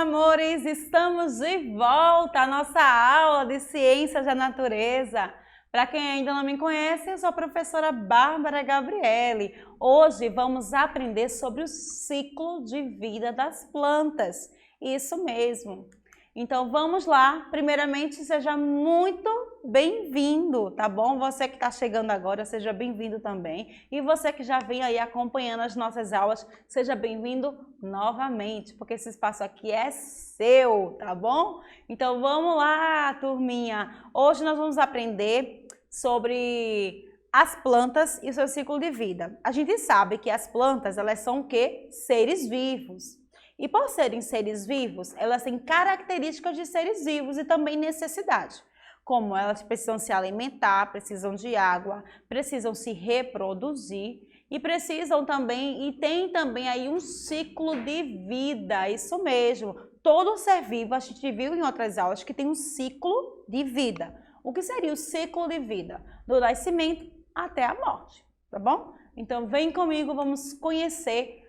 amores, estamos de volta à nossa aula de Ciências da Natureza. Para quem ainda não me conhece, eu sou a professora Bárbara Gabriele. Hoje vamos aprender sobre o ciclo de vida das plantas. Isso mesmo. Então vamos lá. Primeiramente, seja muito bem-vindo, tá bom? Você que está chegando agora, seja bem-vindo também. E você que já vem aí acompanhando as nossas aulas, seja bem-vindo novamente, porque esse espaço aqui é seu, tá bom? Então vamos lá, turminha. Hoje nós vamos aprender sobre as plantas e o seu ciclo de vida. A gente sabe que as plantas, elas são o quê? Seres vivos. E por serem seres vivos, elas têm características de seres vivos e também necessidade. Como elas precisam se alimentar, precisam de água, precisam se reproduzir e precisam também, e tem também aí um ciclo de vida, isso mesmo. Todo ser vivo, a gente viu em outras aulas que tem um ciclo de vida. O que seria o ciclo de vida? Do nascimento até a morte, tá bom? Então vem comigo, vamos conhecer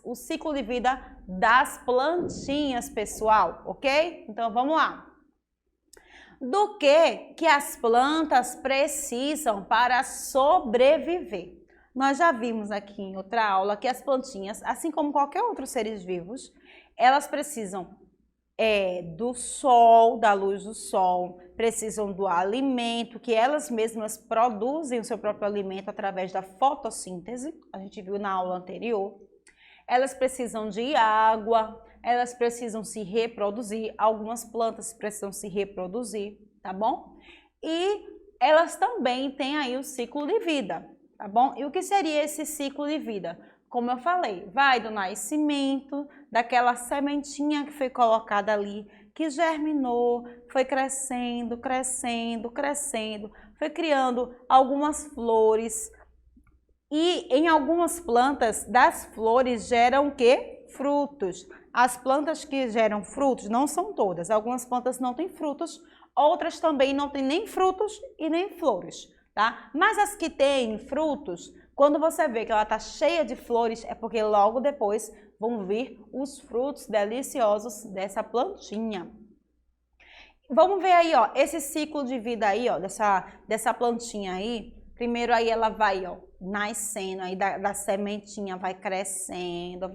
o ciclo de vida das plantinhas, pessoal, ok? Então vamos lá. Do que as plantas precisam para sobreviver? Nós já vimos aqui em outra aula que as plantinhas, assim como qualquer outro seres vivos, elas precisam do sol, da luz do sol, precisam do alimento, que elas mesmas produzem o seu próprio alimento através da fotossíntese, a gente viu na aula anterior. Elas precisam de água, elas precisam se reproduzir, algumas plantas precisam se reproduzir, tá bom? E elas também têm aí o ciclo de vida, tá bom? E o que seria esse ciclo de vida? Como eu falei, vai do nascimento, daquela sementinha que foi colocada ali, que germinou, foi crescendo, crescendo, crescendo, foi criando algumas flores. E em algumas plantas, das flores geram o quê? Frutos. As plantas que geram frutos, não são todas, algumas plantas não têm frutos, outras também não têm nem frutos e nem flores, tá? Mas as que têm frutos, quando você vê que ela está cheia de flores, é porque logo depois vão vir os frutos deliciosos dessa plantinha. Vamos ver aí, ó, esse ciclo de vida aí, ó, dessa plantinha aí. Primeiro aí ela vai, ó, nascendo, aí da sementinha vai crescendo,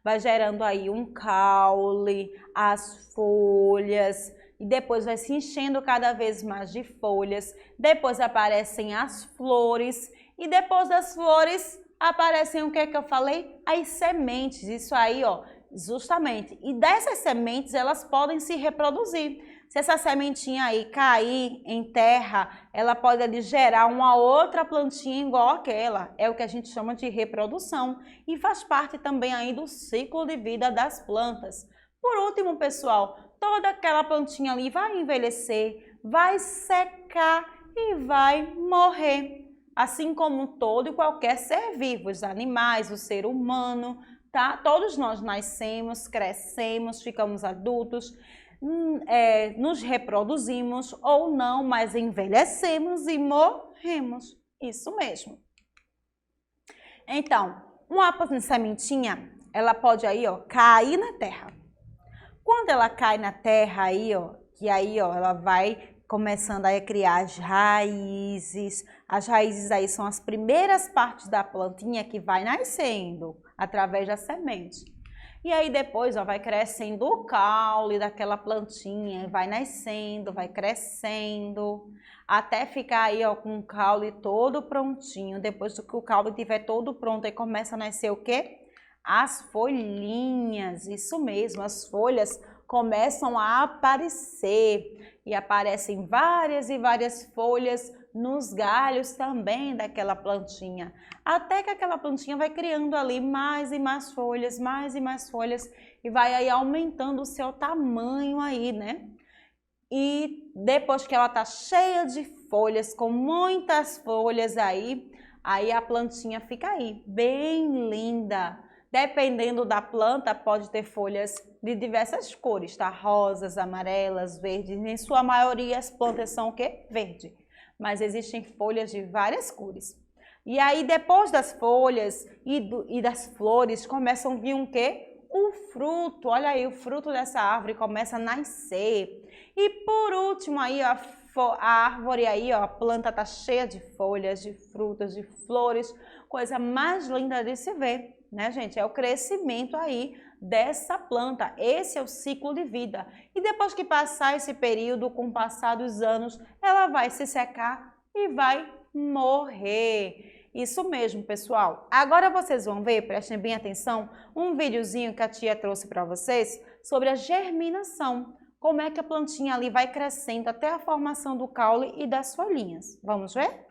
vai gerando aí um caule, as folhas, e depois vai se enchendo cada vez mais de folhas, depois aparecem as flores, e depois das flores aparecem o que eu falei? As sementes, isso aí, ó, justamente. E dessas sementes elas podem se reproduzir. Se essa sementinha aí cair em terra, ela pode ali gerar uma outra plantinha igual àquela. É o que a gente chama de reprodução e faz parte também aí do ciclo de vida das plantas. Por último, pessoal, toda aquela plantinha ali vai envelhecer, vai secar e vai morrer. Assim como todo e qualquer ser vivo, os animais, o ser humano, tá? Todos nós nascemos, crescemos, ficamos adultos, nos reproduzimos ou não, mas envelhecemos e morremos. Isso mesmo. Então, uma sementinha, ela pode aí, ó, cair na terra. Quando ela cai na terra aí, ó, que aí, ó, ela vai começando a criar as raízes. As raízes aí são as primeiras partes da plantinha que vai nascendo através da semente. E aí depois, ó, vai crescendo o caule daquela plantinha, vai nascendo, vai crescendo, até ficar aí, ó, com o caule todo prontinho. Depois que o caule estiver todo pronto, aí começa a nascer o quê? As folhinhas, isso mesmo, as folhas começam a aparecer e aparecem várias e várias folhas nos galhos também daquela plantinha, até que aquela plantinha vai criando ali mais e mais folhas, e vai aí aumentando o seu tamanho aí, né? E depois que ela tá cheia de folhas, com muitas folhas aí a plantinha fica aí, bem linda. Dependendo da planta, pode ter folhas de diversas cores, tá? Rosas, amarelas, verdes, em sua maioria as plantas são o quê? Verde. Mas existem folhas de várias cores. E aí depois das folhas e das flores começam a vir o quê? o fruto. Olha aí, o fruto dessa árvore começa a nascer. E por último aí, ó, a árvore aí, ó, a planta tá cheia de folhas, de frutas, de flores, coisa mais linda de se ver, né, gente? É o crescimento aí dessa planta. Esse é o ciclo de vida. E depois que passar esse período, com o passar dos anos, ela vai se secar e vai morrer. Isso mesmo, pessoal. Agora vocês vão ver, prestem bem atenção, um videozinho que a tia trouxe para vocês sobre a germinação. Como é que a plantinha ali vai crescendo até a formação do caule e das folhinhas. Vamos ver?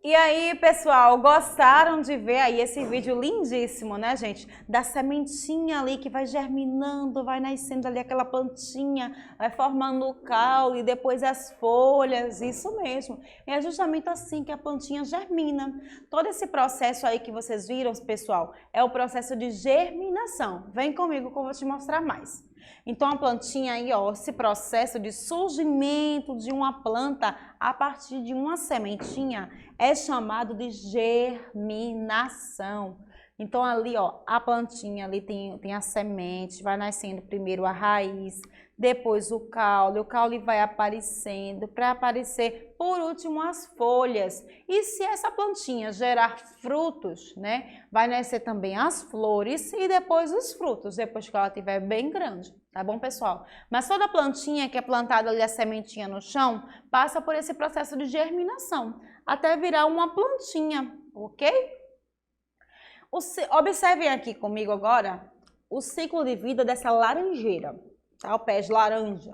E aí, pessoal, gostaram de ver aí esse vídeo lindíssimo, né, gente? Da sementinha ali que vai germinando, vai nascendo ali aquela plantinha, vai formando o caule, depois as folhas, isso mesmo. E é justamente assim que a plantinha germina. Todo esse processo aí que vocês viram, pessoal, é o processo de germinação. Vem comigo que eu vou te mostrar mais. Então, a plantinha aí, ó, esse processo de surgimento de uma planta a partir de uma sementinha é chamado de germinação. Então, ali, ó, a plantinha ali tem a semente, vai nascendo primeiro a raiz, depois o caule vai aparecendo, para aparecer, por último, as folhas. E se essa plantinha gerar frutos, né, vai nascer também as flores e depois os frutos, depois que ela estiver bem grande. Tá bom, pessoal? Mas toda plantinha que é plantada ali, a sementinha no chão, passa por esse processo de germinação, até virar uma plantinha, ok? Observem aqui comigo agora o ciclo de vida dessa laranjeira, tá? O pé de laranja.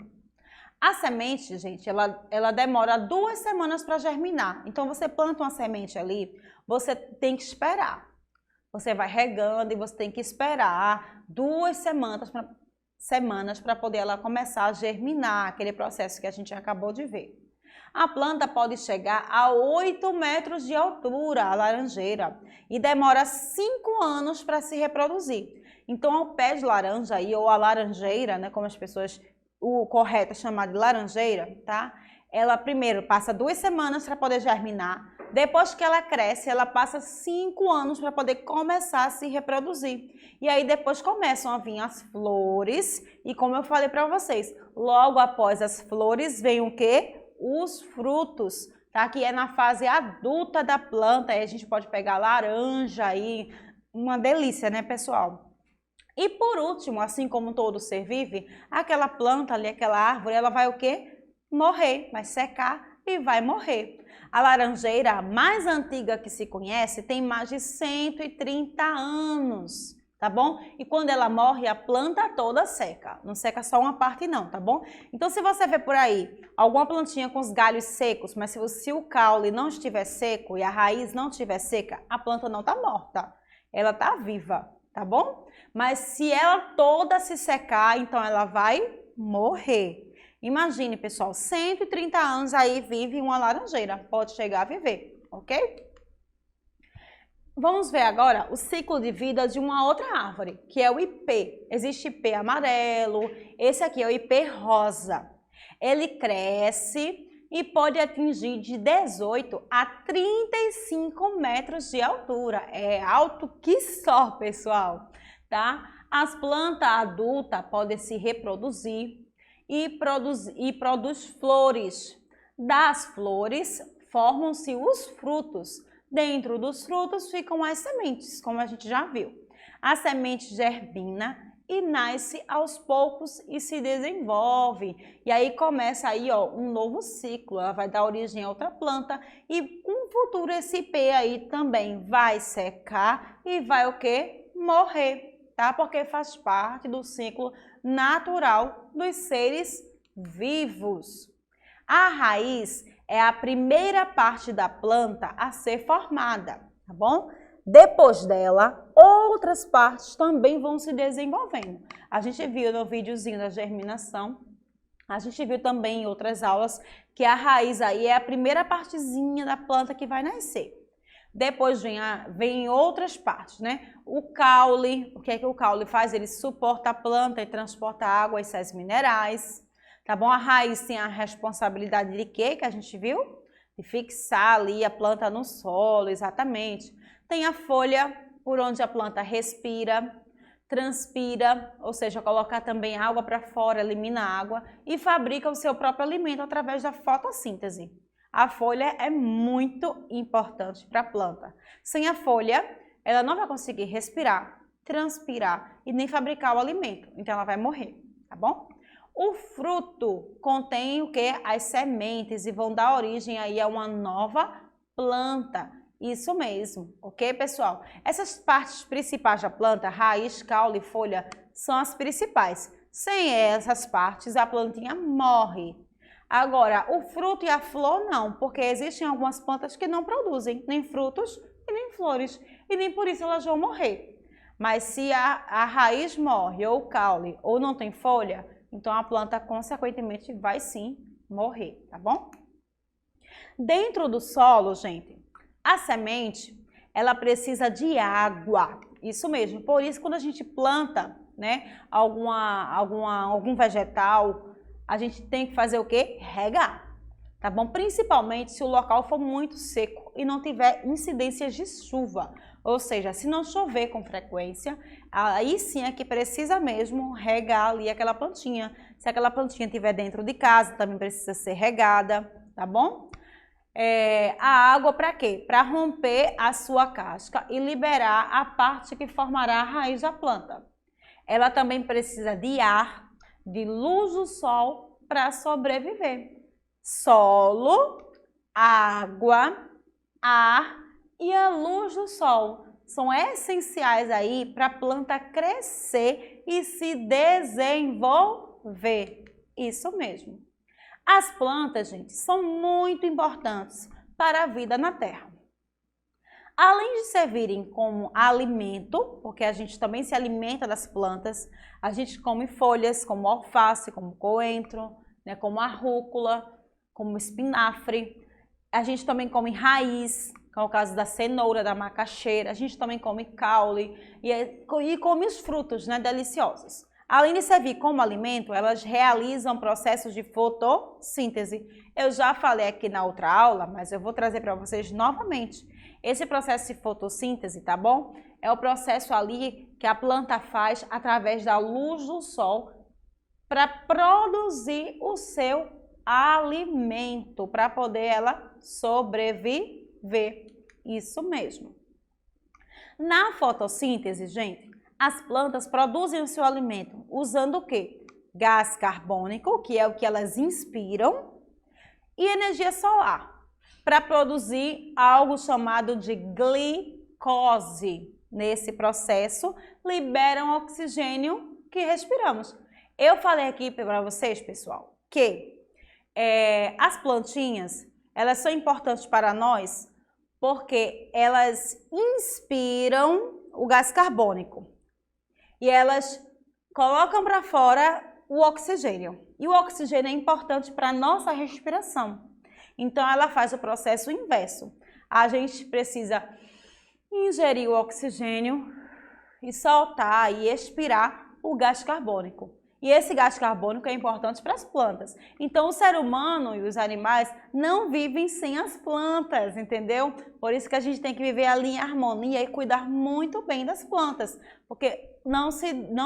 A semente, gente, ela demora 2 semanas para germinar. Então, você planta uma semente ali, você tem que esperar. Você vai regando e você tem que esperar 2 semanas para poder ela começar a germinar, aquele processo que a gente acabou de ver. A planta pode chegar a 8 metros de altura, a laranjeira, e demora 5 anos para se reproduzir. Então, o pé de laranja aí, ou a laranjeira, né, como as pessoas, o correto é chamar de laranjeira, tá? Ela primeiro passa 2 semanas para poder germinar. Depois que ela cresce, ela passa 5 anos para poder começar a se reproduzir. E aí depois começam a vir as flores e, como eu falei para vocês, logo após as flores vem o quê? Os frutos, tá? Que é na fase adulta da planta. Aí a gente pode pegar laranja aí, uma delícia, né, pessoal? E por último, assim como todo ser vive, aquela planta ali, aquela árvore, ela vai o quê? Morrer, vai secar e vai morrer. A laranjeira, a mais antiga que se conhece, tem mais de 130 anos, tá bom? E quando ela morre, a planta toda seca. Não seca só uma parte não, tá bom? Então, se você vê por aí alguma plantinha com os galhos secos, mas se o caule não estiver seco e a raiz não estiver seca, a planta não tá morta. Ela tá viva, tá bom? Mas se ela toda se secar, então ela vai morrer. Imagine, pessoal, 130 anos aí vive uma laranjeira, pode chegar a viver, ok? Vamos ver agora o ciclo de vida de uma outra árvore, que é o ipê. Existe ipê amarelo, esse aqui é o ipê rosa. Ele cresce e pode atingir de 18 a 35 metros de altura. É alto que só, pessoal, tá? As plantas adultas podem se reproduzir e produz flores. Das flores formam-se os frutos. Dentro dos frutos ficam as sementes, como a gente já viu. A semente germina e nasce aos poucos e se desenvolve. E aí começa aí, ó, um novo ciclo. Ela vai dar origem a outra planta e com o futuro esse ipê aí também vai secar e vai o quê? Morrer, tá? Porque faz parte do ciclo natural dos seres vivos. A raiz é a primeira parte da planta a ser formada, tá bom? Depois dela, outras partes também vão se desenvolvendo. A gente viu no videozinho da germinação, a gente viu também em outras aulas que a raiz aí é a primeira partezinha da planta que vai nascer. Depois vem outras partes, né? O caule, o que é que o caule faz? Ele suporta a planta e transporta água e sais minerais, tá bom? A raiz tem a responsabilidade de quê que a gente viu? De fixar ali a planta no solo, exatamente. Tem a folha, por onde a planta respira, transpira, ou seja, colocar também água para fora, elimina água e fabrica o seu próprio alimento através da fotossíntese. A folha é muito importante para a planta. Sem a folha, ela não vai conseguir respirar, transpirar e nem fabricar o alimento. Então, ela vai morrer, tá bom? O fruto contém o quê? As sementes e vão dar origem aí a uma nova planta. Isso mesmo, ok, pessoal? Essas partes principais da planta, raiz, caule e folha, são as principais. Sem essas partes, a plantinha morre. Agora, o fruto e a flor não, porque existem algumas plantas que não produzem nem frutos e nem flores, e nem por isso elas vão morrer. Mas se a raiz morre, ou o caule, ou não tem folha, então a planta, consequentemente, vai sim morrer, tá bom? Dentro do solo, gente, a semente, ela precisa de água, isso mesmo. Por isso, quando a gente planta, né, algum vegetal, a gente tem que fazer o quê? Regar, tá bom? Principalmente se o local for muito seco e não tiver incidências de chuva. Ou seja, se não chover com frequência, aí sim é que precisa mesmo regar ali aquela plantinha. Se aquela plantinha estiver dentro de casa, também precisa ser regada, tá bom? A água para quê? Para romper a sua casca e liberar a parte que formará a raiz da planta. Ela também precisa de ar, de luz do sol para sobreviver. Solo, água, ar e a luz do sol são essenciais aí para a planta crescer e se desenvolver. Isso mesmo. As plantas, gente, são muito importantes para a vida na Terra. Além de servirem como alimento, porque a gente também se alimenta das plantas, a gente come folhas como alface, como coentro, né, como a rúcula, como espinafre. A gente também come raiz, que é o caso da cenoura, da macaxeira. A gente também come caule e come os frutos, né, deliciosos. Além de servir como alimento, elas realizam processos de fotossíntese. Eu já falei aqui na outra aula, mas eu vou trazer para vocês novamente. Esse processo de fotossíntese, tá bom? É o processo ali que a planta faz através da luz do sol para produzir o seu alimento, para poder ela sobreviver. Isso mesmo. Na fotossíntese, gente, as plantas produzem o seu alimento usando o quê? Gás carbônico, que é o que elas inspiram, e energia solar, para produzir algo chamado de glicose. Nesse processo, liberam oxigênio que respiramos. Eu falei aqui para vocês, pessoal, que as plantinhas, elas são importantes para nós porque elas inspiram o gás carbônico. E elas colocam para fora o oxigênio. E o oxigênio é importante para a nossa respiração. Então, ela faz o processo inverso. A gente precisa ingerir o oxigênio e soltar e expirar o gás carbônico. E esse gás carbônico é importante para as plantas. Então, o ser humano e os animais não vivem sem as plantas, entendeu? Por isso que a gente tem que viver ali em harmonia e cuidar muito bem das plantas, porque não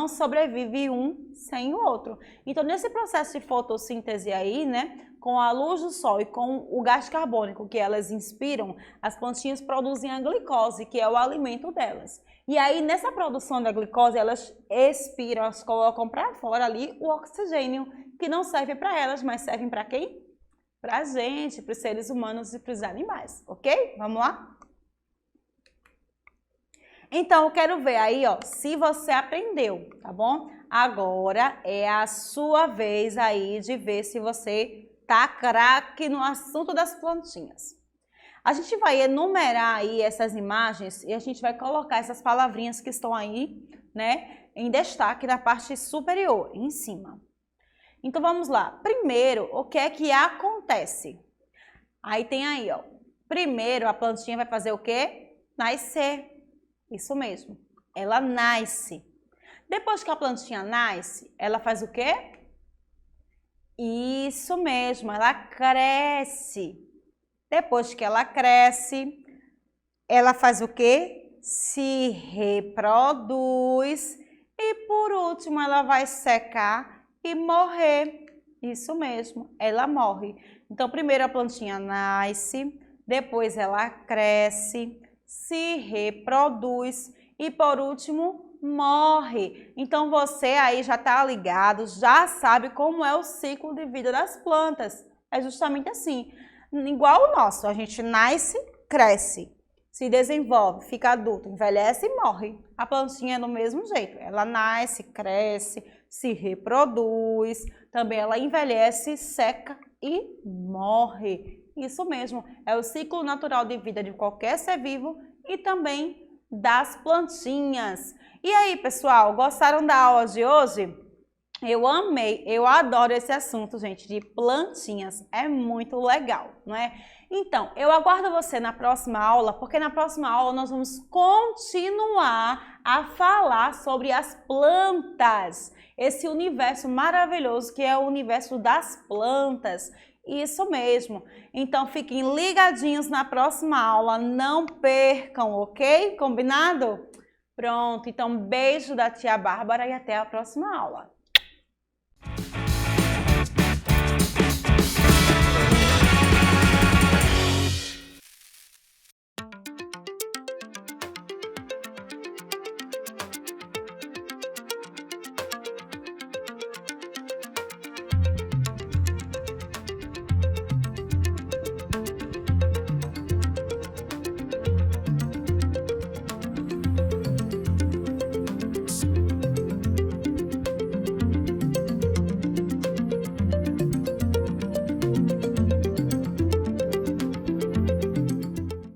sobrevive um sem o outro. Então, nesse processo de fotossíntese aí, né, com a luz do sol e com o gás carbônico que elas inspiram, as plantinhas produzem a glicose, que é o alimento delas. E aí, nessa produção da glicose, elas expiram, elas colocam para fora ali o oxigênio, que não serve para elas, mas serve para quem? Para a gente, para os seres humanos e para os animais, ok? Vamos lá? Então, eu quero ver aí, ó, se você aprendeu, tá bom? Agora é a sua vez aí de ver se você tá craque no assunto das plantinhas. A gente vai enumerar aí essas imagens e a gente vai colocar essas palavrinhas que estão aí, né, em destaque na parte superior, em cima. Então vamos lá. Primeiro, o que é que acontece? Aí tem aí, ó. Primeiro a plantinha vai fazer o quê? Nascer. Isso mesmo. Ela nasce. Depois que a plantinha nasce, ela faz o quê? Isso mesmo, ela cresce. Depois que ela cresce, ela faz o quê? Se reproduz. E por último, ela vai secar e morrer. Isso mesmo, ela morre. Então, primeiro a plantinha nasce, depois ela cresce, se reproduz e por último morre. Então você aí já está ligado, já sabe como é o ciclo de vida das plantas. É justamente assim, igual o nosso, a gente nasce, cresce, se desenvolve, fica adulto, envelhece e morre. A plantinha é do mesmo jeito, ela nasce, cresce, se reproduz, também ela envelhece, seca e morre. Isso mesmo, é o ciclo natural de vida de qualquer ser vivo e também das plantinhas. E aí, pessoal, gostaram da aula de hoje? Eu amei, eu adoro esse assunto, gente, de plantinhas. É muito legal, não é? Então, eu aguardo você na próxima aula, porque na próxima aula nós vamos continuar a falar sobre as plantas. Esse universo maravilhoso que é o universo das plantas. Isso mesmo. Então, fiquem ligadinhos na próxima aula. Não percam, ok? Combinado? Pronto. Então, beijo da tia Bárbara e até a próxima aula.